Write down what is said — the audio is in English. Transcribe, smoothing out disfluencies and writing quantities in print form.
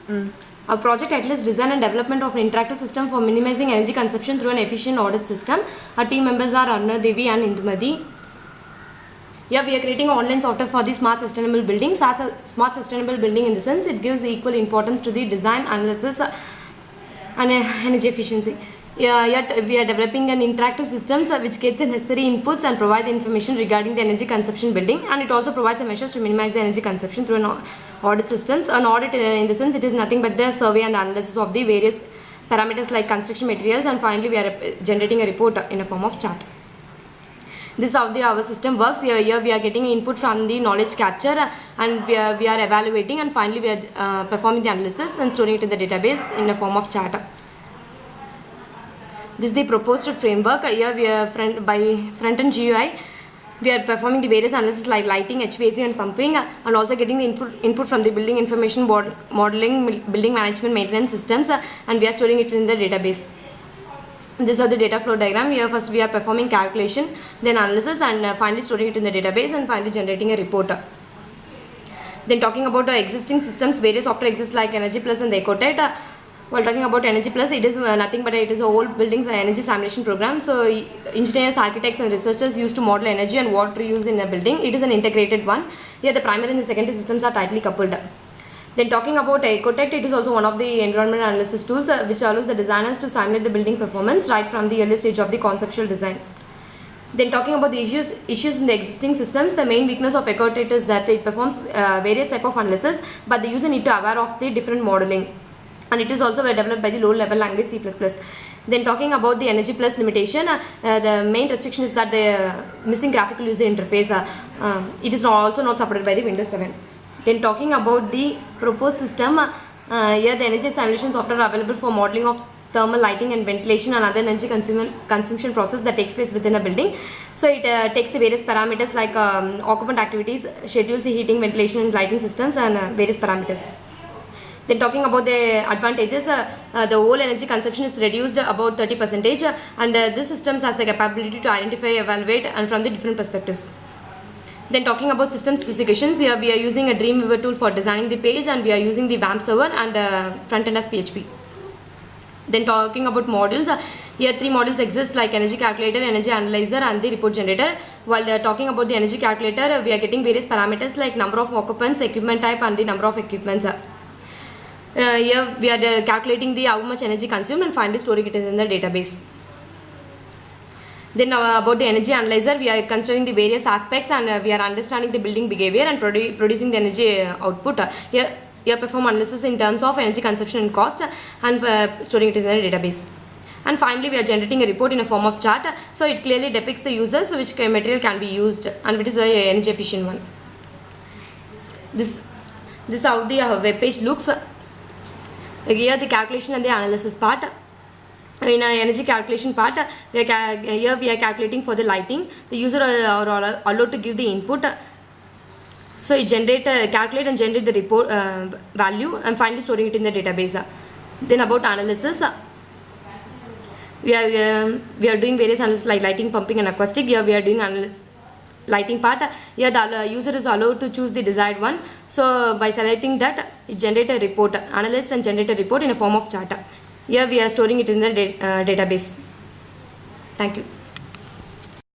Our project title is Design and Development of an Interactive System for Minimizing Energy Consumption through an Efficient Audit System. Our team members are Anna Devi and Indumati. Yeah, we are creating an online software for the smart sustainable building. Smart sustainable building, in the sense it gives equal importance to the design, analysis and energy efficiency. Yet we are developing an interactive systems which gets the necessary inputs and provide the information regarding the energy consumption building, and it also provides the measures to minimize the energy consumption through an audit systems. An audit, in the sense, it is nothing but the survey and analysis of the various parameters like construction materials, and finally we are generating a report in a form of chart. This is how our system works. Here we are getting input from the knowledge capture, and we are evaluating, and finally we are performing the analysis and storing it in the database in a form of chart. This is the proposed framework. Here we are by front-end GUI. We are performing the various analysis like lighting, HVAC and pumping, and also getting the input from the building information modeling, building management, maintenance systems, and we are storing it in the database. These are the data flow diagram. Here first we are performing calculation, then analysis, and finally storing it in the database, and finally generating a report. Then talking about the existing systems, various software exists like Energy Plus and the Ecotech. While talking about Energy Plus, it is nothing but it is a whole building's energy simulation program. So engineers, architects and researchers used to model energy and water use in a building. It is an integrated one. Here the primary and the secondary systems are tightly coupled. Then talking about Ecotech, it is also one of the environment analysis tools which allows the designers to simulate the building performance right from the early stage of the conceptual design. Then talking about the issues in the existing systems, the main weakness of Ecotech is that it performs various type of analysis, but the user need to aware of the different modeling. And it is also developed by the low-level language C++. Then talking about the Energy Plus limitation, the main restriction is that the missing graphical user interface. It is also not supported by the Windows 7. Then talking about the proposed system, here the energy simulation software are available for modeling of thermal, lighting and ventilation and other energy consumption process that takes place within a building. So it takes the various parameters like occupant activities, schedules, heating, ventilation and lighting systems, and various parameters. Then talking about the advantages, the whole energy consumption is reduced about 30%, and this systems has the capability to identify, evaluate, and from the different perspectives. Then talking about system specifications, here we are using a Dreamweaver tool for designing the page, and we are using the WAMP server and front end as PHP. Then talking about modules, here three modules exist like energy calculator, energy analyzer and the report generator. While talking about the energy calculator, we are getting various parameters like number of occupants, equipment type and the number of equipments. Here we are calculating the how much energy consumed and finally storing it in the database. Then about the energy analyzer, we are considering the various aspects, and we are understanding the building behavior and producing the energy output. Here perform analysis in terms of energy consumption and cost, and storing it in the database. And finally we are generating a report in a form of chart, so it clearly depicts the users which material can be used and which is an energy efficient one. This is how the web page looks. Here the calculation and the analysis part. In our energy calculation part, here we are calculating for the lighting. The user are allowed to give the input. So it calculate and generate the report value, and finally storing it in the database. Then about analysis, we are doing various analysis like lighting, pumping and acoustic. Here we are doing analysis. Lighting part, here the user is allowed to choose the desired one. So by selecting that, it generates a report, analyze and generate a report in a form of chart. Here we are storing it in the database. Thank you.